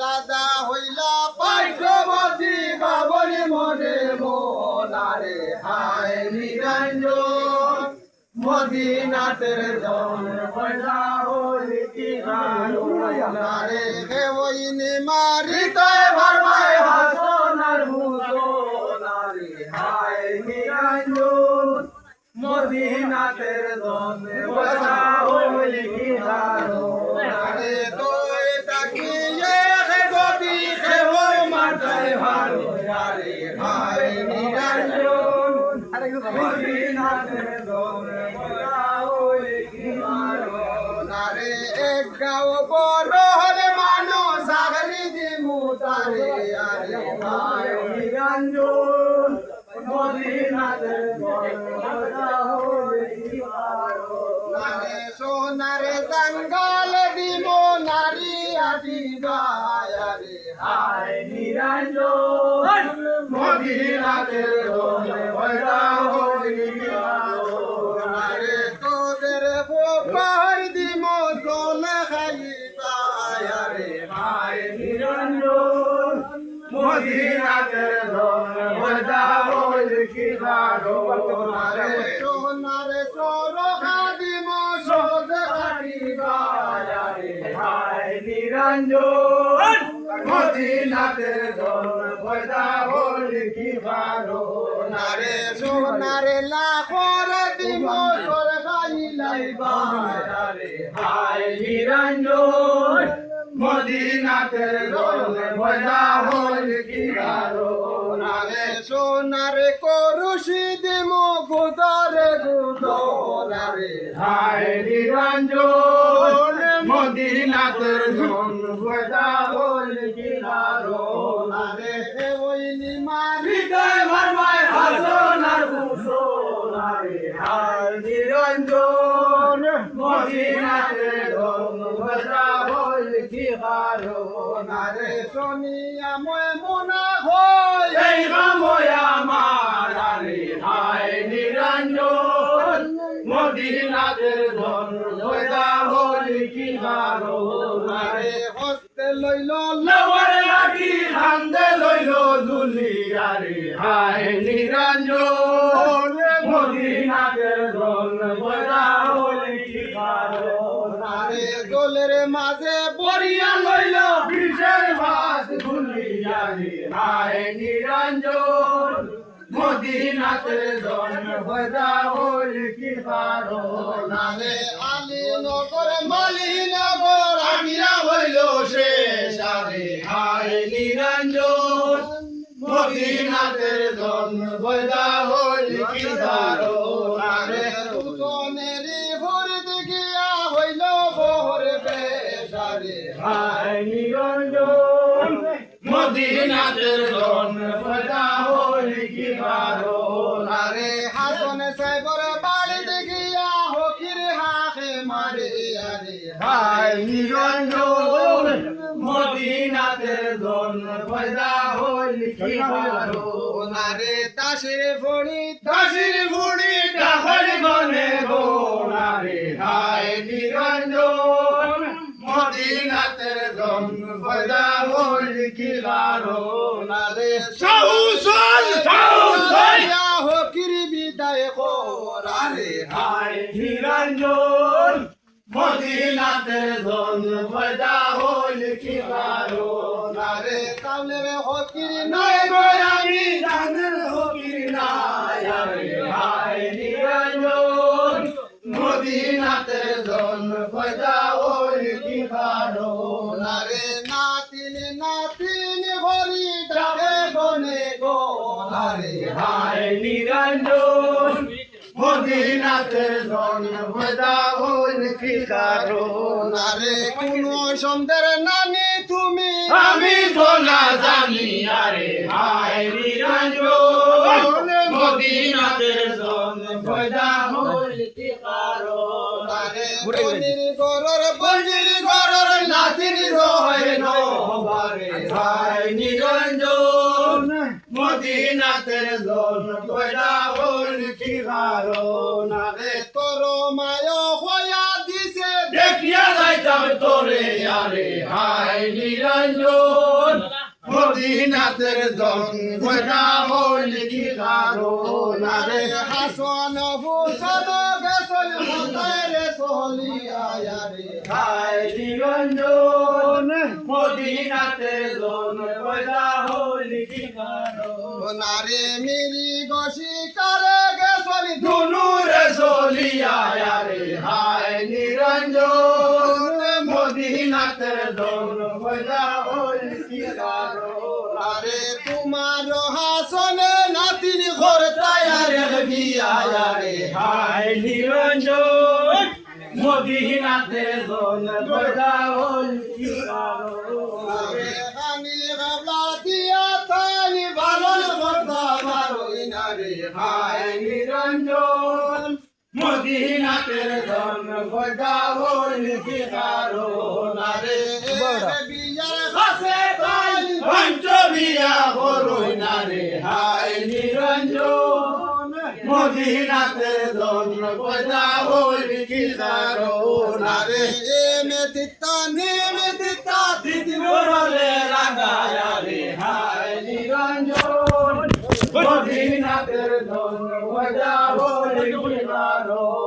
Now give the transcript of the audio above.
রাজা হইলা পাইকবতী বাবরি মনে মোনারে হায় নিরঞ্জন মদিনাতের জন পয়দা হইলি কি হারে হে ওইনি মারিতে ভরমায় হাসনার হুসনারে হায় নিরঞ্জন মদিনাতের জন পয়দা হইলি কি হারে তোই তাকিয়ে হে গদি হে ওই মাথায় ভালো আরে হায় নিরঞ্জন মদিনাতের জন পয়দা হইলি কি হারে এক গাঁও বড় হলে মানুষ আগলি দিমু তারে আরে হায় নিরঞ্জন মদিনাতের জন পয়দা হইলি কি নারে সোনারে জঙ্গল দিমো নারী আদি গায়ারে হায় নিরঞ্জন মদিনাতের জন পয়দা হইলি কি নারে তোদের ফোপাই দিমো জল খাইবা আরে হায় নিরঞ্জন মদিনাতের জন পয়দা হইলি কি নারে সোনারে সরখা দিমো সোদ খাইবা আরে হায় নিরঞ্জন মদিনাতের জন পয়দা হইলি কি নারে সোনারে লাখর দিমো সর খাইলাইবা আরে হায় নিরঞ্জন মদিনাতের জন পয়দা হইলি কি নারে সোনারে করুষি দিমো গুদরে গুদরে হায় নিরঞ্জন মদিনাতের জন পয়দা হইলি কি নারে ওইনি মারিতে ভরমায় হাসনার হুসনারে হায় নিরঞ্জন মদিনাতের জন পয়দা হইলি কি নারে সোনিয়া ময় মোনা হই এই রাময়া মারারে হায় নিরঞ্জন মদিনাতের জন পয়দা হইলি কি নারে হস্তে লইল লওয়ার লাগি হান্দে লইল দুলি আরে হায় নিরঞ্জন মদিনাতের জন পয়দা হইলি কি নারে দোলের মাঝে বরিয়া লইল বিষের ভাত ভুলি আরে হায় নিরঞ্জন মদিনাতের জন পয়দা হইলি কি নারে আলী নগর মালি নগর আমিরা হইল শেষ আরে হায় নিরঞ্জন মদিনাতের জন পয়দা হইলি কি নারে রুকনেরি ভরিত গিয়া হইল বহর বেশ আরে হায় নিরঞ্জন মদিনাতের জন পয়দা হইলি কি নারে হাসন সাহেবর বাড়িতে গিয়া হকির হাকে মারে আরে হায় নিরঞ্জন মদিনাতের জন পয়দা হইলি কি নারে তাসির ফুড়ি ডাহর গনে গো নারে হায় নিরঞ্জন মদিনাতের জন পয়দা হইলি কি নারে সাউসল হকির বিদায় আরে হায় নিরঞ্জন মদিনাতের জন পয়দা হইলি কি নারে সামনের হকির নাই গো আমি জানের হকির নাই আরে হায় নিরঞ্জন মদিনাতের জন পয়দা হইলি কি নারে নাতিন হরি ডাকে গনে গো আরে হায় নিরঞ্জন মদিনাতের জন পয়দা হইলি কি নারে কোন সন্দের নানি তুমি আমি তো না জানি আরে হায় নিরঞ্জন মদিনাতের জন পয়দা হইলি কি নারে বনির গরর নাতির রয় নবারে হায় নিরঞ্জন মদিনাতের জন পয়দা হইলি কি নারে তোর মায় হইয়া দিছে দেখিয়া যাইতাম তোরে মদিনাতের জন বজা হইল কি কারণ রে হাসন ভূষণ গেছল মতারে সলিয়া রে হায় নিরঞ্জন মদিনাতের জন বজা হইল কি কারণ রে মিরি গসি করে গেছল দুনুরে সলিয়া রে হায় নিরঞ্জন মদিনাতের জন বজা হইল কি কারণ রে তোমার হাসনে নাতির ঘর তৈয়ার বিয়া রে হায় নিরঞ্জন মদিনাতের জন বজা হইল কি কারণ রে খানি গাবলা দিয়া তানি ভালোর কথা মারই না রে হায় নিরঞ্জন মদিনাতের জন বজা হইল কি কারণ রে বিয়ার কাছে তানি পঞ্চ বিয়া হরই না রে হায় নিরঞ্জন মদিনাতের জন বজা হইল কি কারণ রে মেদিতা দিদি বলে রাগায়া রে হায় নিরঞ্জন মদিনাতের জন বজা হইল কি কারণ